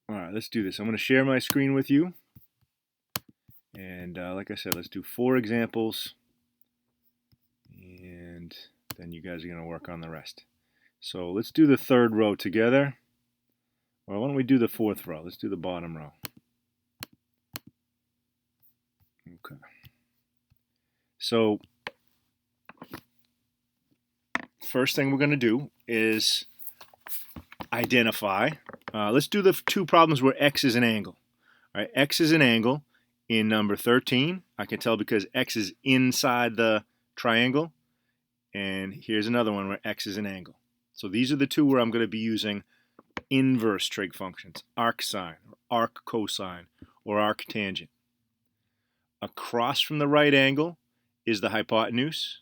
All right, let's do this. I'm going to share my screen with you. And like I said, let's do 4 examples. And then you guys are going to work on the rest. So let's do the 3rd row together. Or why don't we do the 4th row? Let's do the bottom row. Okay. So first thing we're going to do is identify. Let's do the 2 problems where x is an angle. All right, x is an angle in number 13. I can tell because x is inside the triangle. And here's another one where x is an angle. So these are the 2 where I'm going to be using inverse trig functions, arcsine, or arc cosine, or arc tangent. Across from the right angle is the hypotenuse.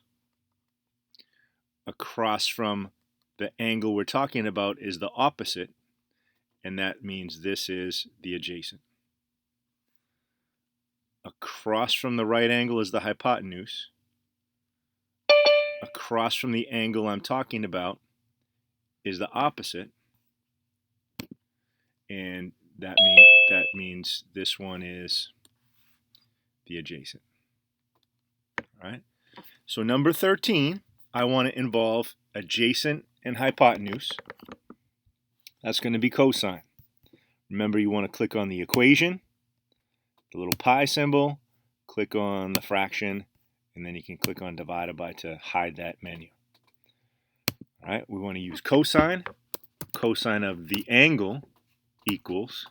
Across from the angle we're talking about is the opposite, and that means this is the adjacent. Across from the right angle is the hypotenuse. Across from the angle I'm talking about is the opposite, and that means this one is the adjacent. All right. So number 13, I want to involve adjacent and hypotenuse. That's going to be cosine. Remember, you want to click on the equation, the little pi symbol, click on the fraction, and then you can click on divided by to hide that menu. All right, we want to use cosine. Cosine of the angle equals,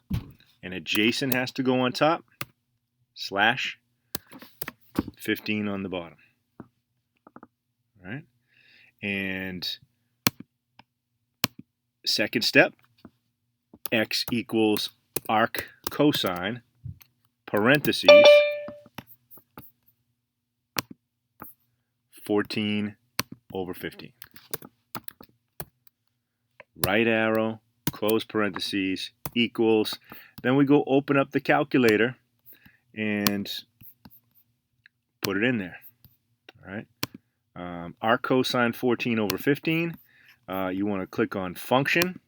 and adjacent has to go on top, slash 15 on the bottom. All right, and second step, x equals arc cosine, parentheses, 14 over 15. Right arrow, close parentheses, equals. Then we go open up the calculator and put it in there. All right. Arc cosine 14 over 15. You want to click on function,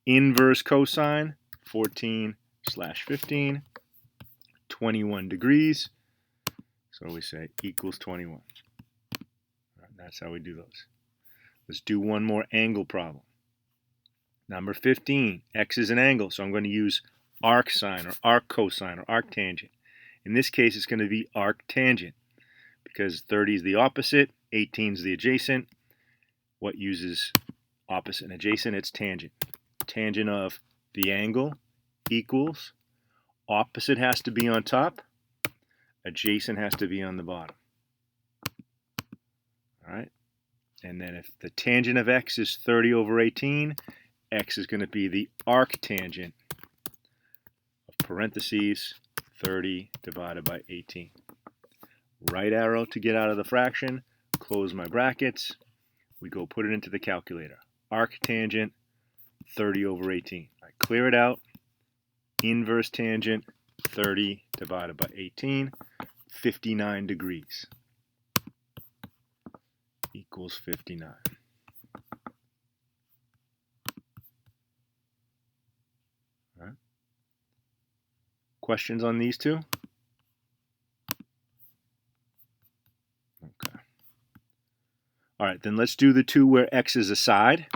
inverse cosine 14 slash 15, 21 degrees. So we say equals 21. Right, that's how we do those. Let's do one more angle problem. Number 15, x is an angle, so I'm going to use arc sine or arc cosine or arc tangent. In this case, it's going to be arc tangent because 30 is the opposite, 18 is the adjacent. What uses opposite and adjacent? It's tangent. Tangent of the angle equals, opposite has to be on top, adjacent has to be on the bottom. All right. And then if the tangent of x is 30 over 18, x is going to be the arc tangent of parentheses 30 divided by 18. Right arrow to get out of the fraction, close my brackets. We go put it into the calculator. Arc tangent 30 over 18. I clear it out. Inverse tangent 30 divided by 18, 59 degrees equals 59. All right. Questions on these 2? Okay. All right, then let's do the 2 where x is a side.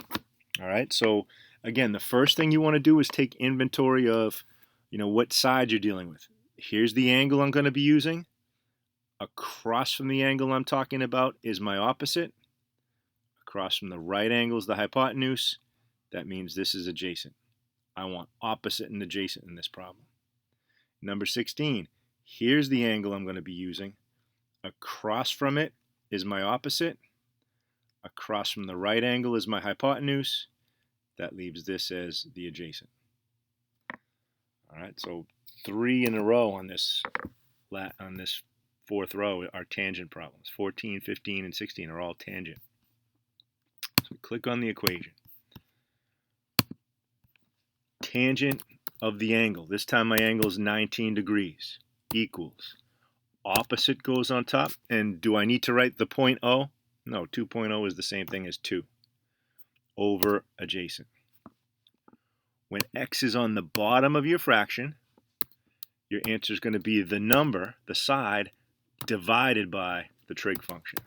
All right, so again, the first thing you want to do is take inventory of, what side you're dealing with. Here's the angle I'm going to be using. Across from the angle I'm talking about is my opposite. Across from the right angle is the hypotenuse. That means this is adjacent. I want opposite and adjacent in this problem. Number 16, here's the angle I'm going to be using. Across from it is my opposite. Across from the right angle is my hypotenuse. That leaves this as the adjacent. All right, so 3 in a row on this 4th row are tangent problems. 14, 15, and 16 are all tangent. So click on the equation. Tangent of the angle. This time my angle is 19 degrees. Equals. Opposite goes on top. And do I need to write the point O? No, 2.0 is the same thing as 2. Over adjacent. When x is on the bottom of your fraction, your answer is going to be the number, the side, divided by the trig function.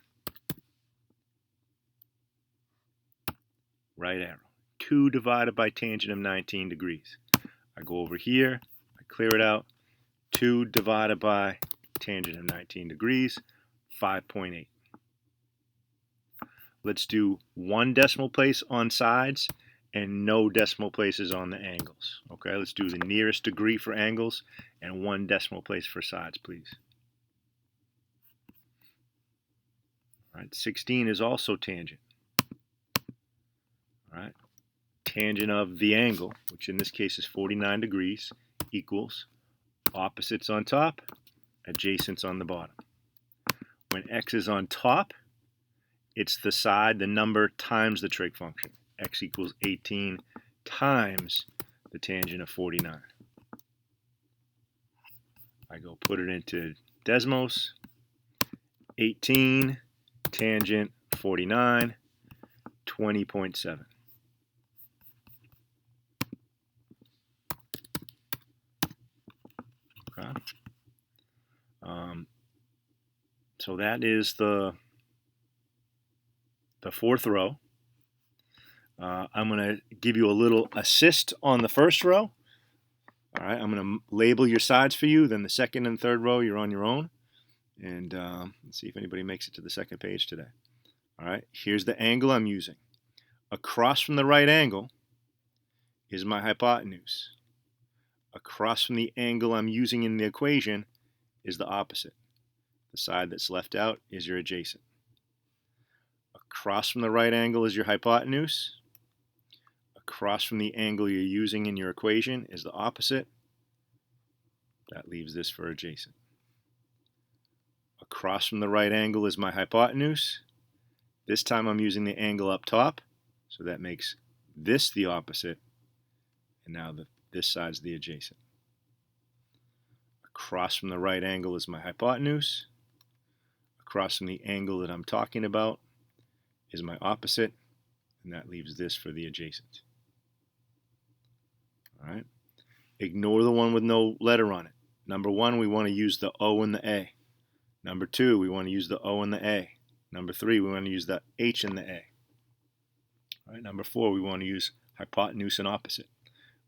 Right arrow. 2 divided by tangent of 19 degrees. I go over here, I clear it out. 2 divided by tangent of 19 degrees, 5.8. Let's do 1 decimal place on sides and no decimal places on the angles. Okay, let's do the nearest degree for angles and 1 decimal place for sides, please. All right, 16 is also tangent. All right, tangent of the angle, which in this case is 49 degrees, equals opposites on top, adjacents on the bottom. When x is on top, it's the side, the number, times the trig function. X equals 18 times the tangent of 49. I go put it into Desmos. 18 tangent 49, 20.7. Okay. So that is the fourth row. I'm going to give you a little assist on the first row. All right, I'm going to label your sides for you. Then the second and third row, you're on your own. And let's see if anybody makes it to the second page today. All right, here's the angle I'm using. Across from the right angle is my hypotenuse. Across from the angle I'm using in the equation is the opposite. The side that's left out is your adjacent. Across from the right angle is your hypotenuse. Across from the angle you're using in your equation is the opposite. That leaves this for adjacent. Across from the right angle is my hypotenuse. This time I'm using the angle up top, so that makes this the opposite, and now this side's the adjacent. Across from the right angle is my hypotenuse. Across from the angle that I'm talking about is my opposite, and that leaves this for the adjacent. All right. Ignore the one with no letter on it. Number 1, we want to use the O and the A. Number 2, we want to use the O and the A. Number 3, we want to use the H and the A. All right. Number 4, we want to use hypotenuse and opposite.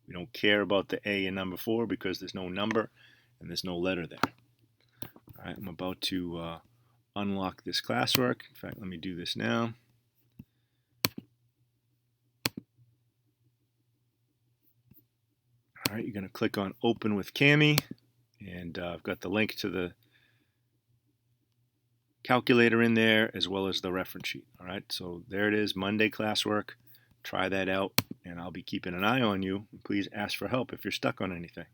We don't care about the A in number 4 because there's no number and there's no letter there. All right. I'm about to unlock this classwork. In fact, let me do this now. All right, you're going to click on Open with Cami, and I've got the link to the calculator in there as well as the reference sheet. All right, so there it is, Monday classwork. Try that out, and I'll be keeping an eye on you. Please ask for help if you're stuck on anything.